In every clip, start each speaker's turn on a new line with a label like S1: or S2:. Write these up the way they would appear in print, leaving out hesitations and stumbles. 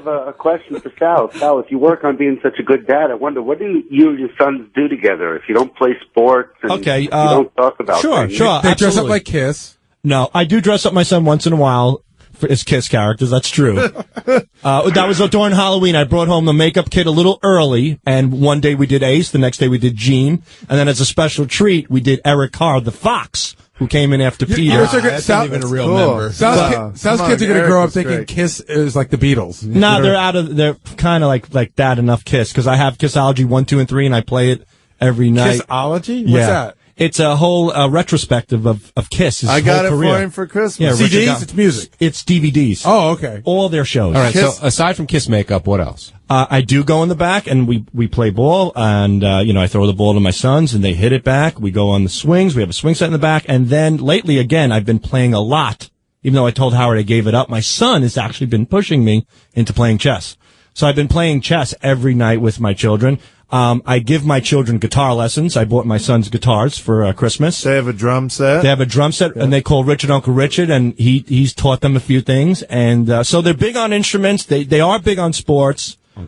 S1: have a question for Sal. Sal, if you work on being such a good dad, I wonder, what do you and your sons do together if you don't play sports and
S2: okay,
S1: you don't talk about things?
S2: Sure.
S3: They dress up like Kiss.
S2: No, I do dress up my son once in a while for his Kiss characters. That's true. That was during Halloween. I brought home the makeup kit a little early, and one day we did Ace, the next day we did Gene, and then as a special treat, we did Eric Carr, the fox, who came in after Peter.
S4: That's not even a real member.
S3: Sal's kids are going to grow up thinking Kiss is like the Beatles.
S2: No, they're kind of like that enough Kiss, because I have Kissology 1, 2, and 3, and I play it every night.
S3: Kissology? What's that?
S2: It's a whole retrospective of Kiss.
S4: I got it for him for Christmas.
S2: Yeah,
S3: CDs? It's music.
S2: It's DVDs.
S3: Oh, okay.
S2: All their shows.
S5: All right, so aside from Kiss makeup, what else?
S2: I do go in the back, and we play ball, and, I throw the ball to my sons, and they hit it back. We go on the swings. We have a swing set in the back. And then lately, again, I've been playing a lot. Even though I told Howard I gave it up, my son has actually been pushing me into playing chess. So I've been playing chess every night with my children. I give my children guitar lessons. I bought my sons guitars for Christmas.
S4: They have a drum set?
S2: They have a drum set, and they call Richard Uncle Richard, and he's taught them a few things. And so they're big on instruments. They are big on sports. They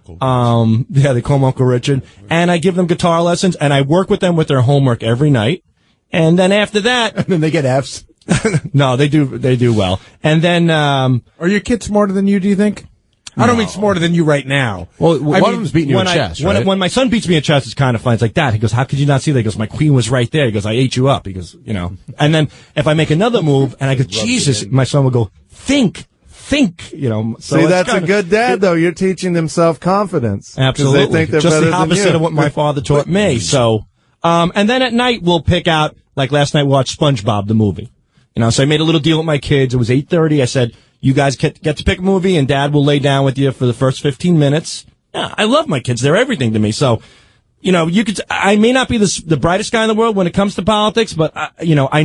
S2: call him Uncle Richard. And I give them guitar lessons, and I work with them with their homework every night. And then after that...
S6: And then they get Fs?
S2: No, they do well. And then...
S3: Are your kids smarter than you, do you think? I don't mean smarter than you right now.
S5: Well, one of them's beating you in chess, right?
S2: When my son beats me in chess, it's kind of fun. It's like, Dad, he goes, how could you not see that? He goes, my queen was right there. He goes, I ate you up. He goes, And then if I make another move, and I go, Jesus, my son will go, think. So
S4: see, that's a good dad, though. You're teaching them self-confidence.
S2: Absolutely.
S4: They think they're
S2: just
S4: better
S2: the opposite
S4: than you.
S2: of what my father taught me. So, and then at night, we'll pick out, like last night, we watched SpongeBob, the movie. So I made a little deal with my kids. It was 8:30. I said, you guys get to pick a movie, and Dad will lay down with you for the first 15 minutes. Yeah, I love my kids. They're everything to me. So, I may not be the brightest guy in the world when it comes to politics, but, I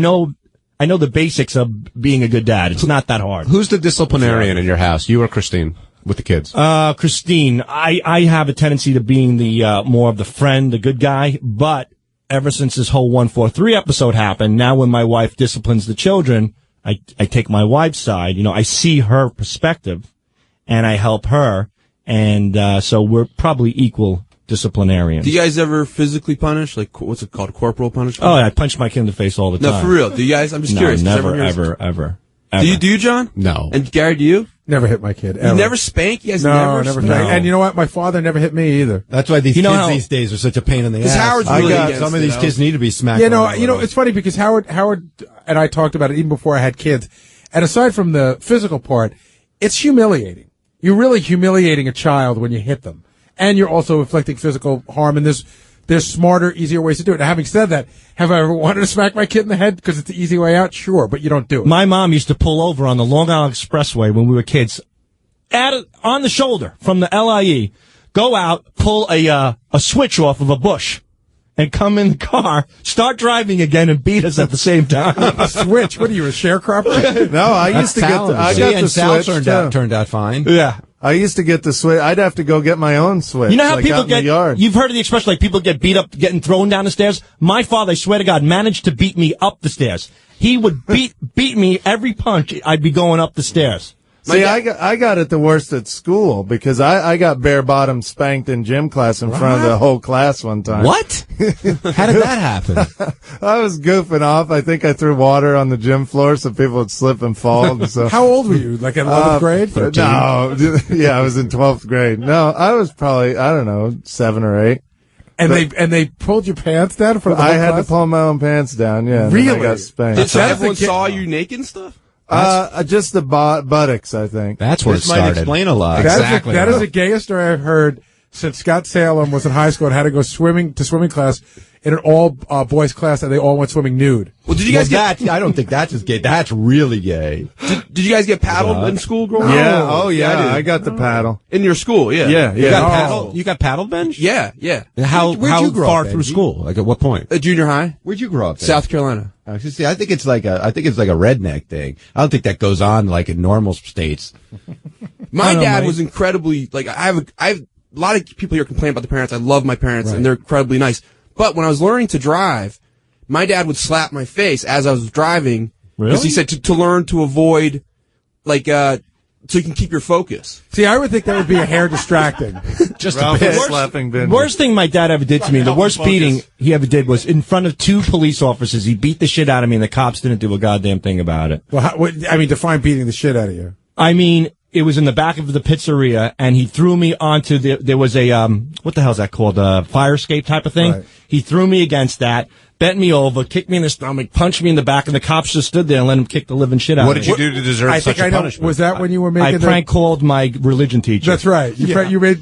S2: know the basics of being a good dad. It's not that hard.
S5: Who's the disciplinarian in your house, you or Christine, with the kids?
S2: Christine. I have a tendency to being the more of the friend, the good guy, but ever since this whole 143 episode happened, now when my wife disciplines the children, I take my wife's side. I see her perspective, and I help her, and so we're probably equal disciplinarians.
S7: Do you guys ever physically punish? Like, what's it called? Corporal punishment?
S2: Oh, I punch my kid in the face all the time.
S7: No, for real. Do you guys? I'm just curious.
S2: Never, ever.
S7: Do you, John?
S5: No.
S7: And Gary, do you?
S3: Never hit my kid. Ever.
S7: You never spank? You guys
S3: never
S7: spank?
S3: spank. And you know what? My father never hit me either.
S6: That's why these kids these days are such a pain in the ass.
S7: Howard's really against
S6: some of these kids need to be smacked.
S3: It's funny because Howard and I talked about it even before I had kids. And aside from the physical part, it's humiliating. You're really humiliating a child when you hit them. And you're also inflicting physical harm, and there's smarter, easier ways to do it. Now, having said that, have I ever wanted to smack my kid in the head because it's the easy way out? Sure, but you don't do it.
S2: My mom used to pull over on the Long Island Expressway when we were kids, on the shoulder from the LIE, go out, pull a switch off of a bush, and come in the car, start driving again, and beat us at the same time.
S3: A switch? What are you, a sharecropper?
S4: No, I used to get the switch.
S6: Turned out fine.
S2: Yeah.
S4: I used to get the switch. I'd have to go get my own switch.
S2: You know how
S4: like
S2: people
S4: out in the yard.
S2: You've heard of the expression, like people get beat up, getting thrown down the stairs? My father, I swear to God, managed to beat me up the stairs. He would beat me every punch. I'd be going up the stairs.
S4: See, I got it the worst at school because I got bare bottom spanked in gym class in front of the whole class one time.
S6: What? How did that happen?
S4: I was goofing off. I think I threw water on the gym floor so people would slip and fall. So.
S3: How old were you? Like in 11th grade?
S4: 13? No. Yeah, I was in 12th grade. No, I was probably, 7 or 8.
S3: And they pulled your pants down for the whole
S4: I had
S3: class?
S4: to pull my own pants down, yeah.
S3: Really?
S4: I got spanked.
S7: So everyone saw you naked and stuff?
S4: Just the buttocks, I think.
S6: That's where it started. Might explain a lot.
S3: Exactly. That is the gayest story I've heard since Scott Salem was in high school and had to go swimming class in an all boys class, and they all went swimming nude.
S7: Well, did you guys
S6: I don't think that's just gay. That's really gay.
S7: Did you guys get paddled in school growing up?
S4: Yeah. Oh, yeah. I got the paddle.
S7: In your school, yeah.
S4: Yeah.
S2: You got paddled, Benj?
S7: Yeah.
S2: How
S6: you grow
S2: far
S6: up,
S2: through
S6: Benji?
S2: school? Like at what point?
S7: Junior high.
S6: Where'd you grow up?
S7: South Carolina.
S6: See, I think it's like a redneck thing. I don't think that goes on like in normal states.
S7: My dad was incredibly, like, I have a lot of people here complain about the parents. I love my parents, and they're incredibly nice. But when I was learning to drive, my dad would slap my face as I was driving.
S2: Really?
S7: Because he said to learn to avoid, like, so you can keep your focus.
S3: See, I would think that would be a hair distracting.
S6: Just
S4: Ralph
S6: a bit.
S4: is slapping Benji.
S2: Worst thing my dad ever did to me, the worst beating he ever did was in front of 2 police officers. He beat the shit out of me, and the cops didn't do a goddamn thing about it.
S3: Well, define beating the shit out of you.
S2: I mean, it was in the back of the pizzeria, and he threw me onto there was a, what the hell is that called? Fire escape type of thing.
S3: Right.
S2: He threw me against that, bent me over, kicked me in the stomach, punched me in the back, and the cops just stood there and let him kick the living shit out
S5: What
S2: of
S5: did
S2: me.
S5: you do to deserve
S3: I
S5: such
S3: think
S5: a
S3: I know.
S5: punishment?
S3: Was that when you were
S2: I
S3: making
S2: prank called my religion teacher.
S3: That's right. You made,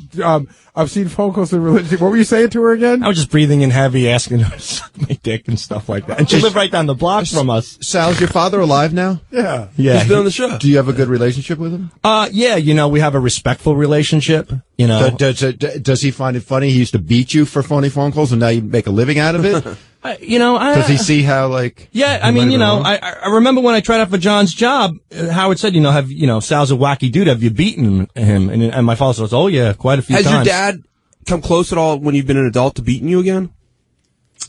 S3: I've seen phone calls to religion. What were you saying to her again?
S2: I was just breathing in heavy, asking her to suck my dick and stuff like that. And she lived right down the block from us.
S6: Sal, is your father alive now?
S3: Yeah.
S2: Yeah.
S7: He's been on the show.
S6: Do you have a good relationship with him?
S2: Yeah, we have a respectful relationship,
S6: Does he find it funny? He used to beat you for phony phone calls, and now you make a living out of it? Does he see how, like...
S2: Yeah, I mean, I remember when I tried out for John's job, Howard said, Sal's a wacky dude. Have you beaten him? And my father says, oh, yeah, quite a few times.
S7: Has your dad come close at all when you've been an adult to beating you again?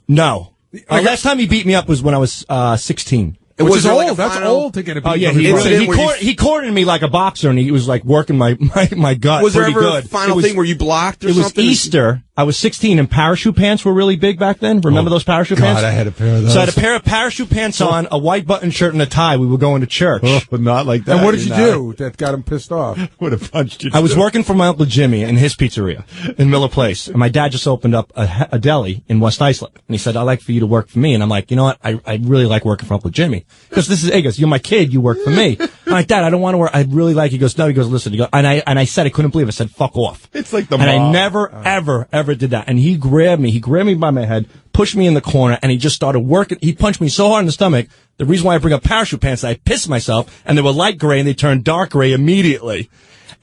S2: No. Last time he beat me up was when I was 16.
S3: Which
S7: Was
S3: is
S7: there
S3: old.
S7: like a
S3: That's
S7: final-
S3: old to get a beat.
S2: Oh, yeah,
S3: from his
S7: Incident
S3: brother.
S7: where
S2: he cornered me like a boxer, and he was, like, working my gut
S7: Was there
S2: pretty
S7: ever
S2: good.
S7: a final
S2: It was-
S7: thing where you blocked or
S2: It was
S7: something?
S2: Easter. I was 16, and parachute pants were really big back then. Remember those parachute pants?
S6: I had a pair of those.
S2: So I had a pair of parachute pants on, a white button shirt, and a tie. We were going to church.
S6: But not like that.
S3: And what did you do that got him pissed off?
S6: Would have punched you.
S2: I was working for my Uncle Jimmy in his pizzeria in Miller Place. And my dad just opened up a deli in West Islip. And he said, I'd like for you to work for me. And I'm like, you know what? I really like working for Uncle Jimmy. Because he goes, you're my kid. You work for me. I'm like, Dad, I don't want to work. I really like, he goes, no, he goes, listen. He goes, and I said, I couldn't believe it. I said, fuck off.
S6: It's like the
S2: And I
S6: mob.
S2: never, ever did that. And he grabbed me by my head, pushed me in the corner, and he just started working. He punched me so hard in the stomach. The reason why I bring up parachute pants, I pissed myself, and they were light gray, and they turned dark gray immediately.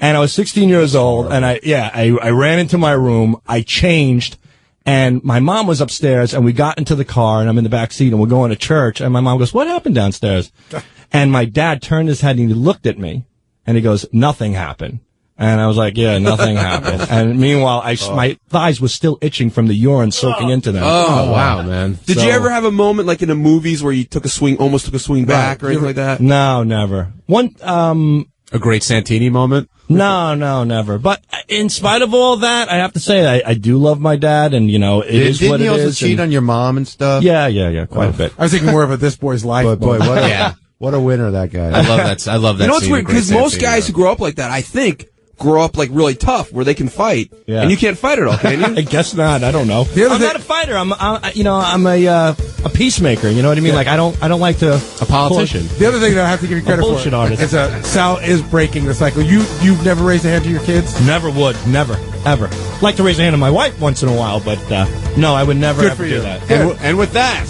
S2: And I was 16 years old, and I ran into my room, I changed, and my mom was upstairs, and we got into the car, and I'm in the back seat, and we're going to church, and my mom goes, what happened downstairs? And my dad turned his head, and he looked at me, and he goes, nothing happened. And I was like, yeah, nothing happened. And meanwhile, my thighs were still itching from the urine soaking into them.
S5: Oh, wow, man.
S7: Did you ever have a moment like in the movies where you almost took a swing back or anything like that?
S2: No, never.
S5: A great Santini moment?
S2: No, never. But in spite of all that, I have to say I do love my dad, and it is
S6: Didn't
S2: what
S6: he
S2: it
S6: also
S2: is.
S6: cheat on your mom and stuff?
S2: Yeah, quite a bit.
S3: I was thinking more of a This Boy's Life.
S6: But boy,
S3: moment.
S6: what a winner that guy
S5: I
S6: is.
S5: love that. I love that.
S7: You know what's
S5: scene
S7: weird?
S5: in Great
S7: Because most
S5: Santini,
S7: guys
S5: though.
S7: who grow up like that, I think, grow up like really tough where they can fight.
S2: Yeah.
S7: And you can't fight at all, can you?
S2: I guess not. I don't know.
S3: The other
S2: I'm
S3: thing-
S2: not a fighter. I'm a peacemaker. You know what I mean? Like I don't like to.
S5: A politician.
S3: The other thing that I have to give you credit
S2: bullshit
S3: for
S2: artist.
S3: is Sal is breaking the cycle. You've never raised a hand to your kids?
S2: Never would. Never. Ever. Like to raise a hand to my wife once in a while, but no, I would never
S3: Good
S2: ever
S3: for
S2: do
S3: you.
S2: that.
S5: And with that,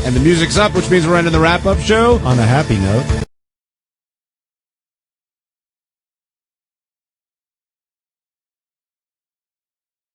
S5: and the music's up, which means we're ending the wrap-up show.
S6: On a happy note.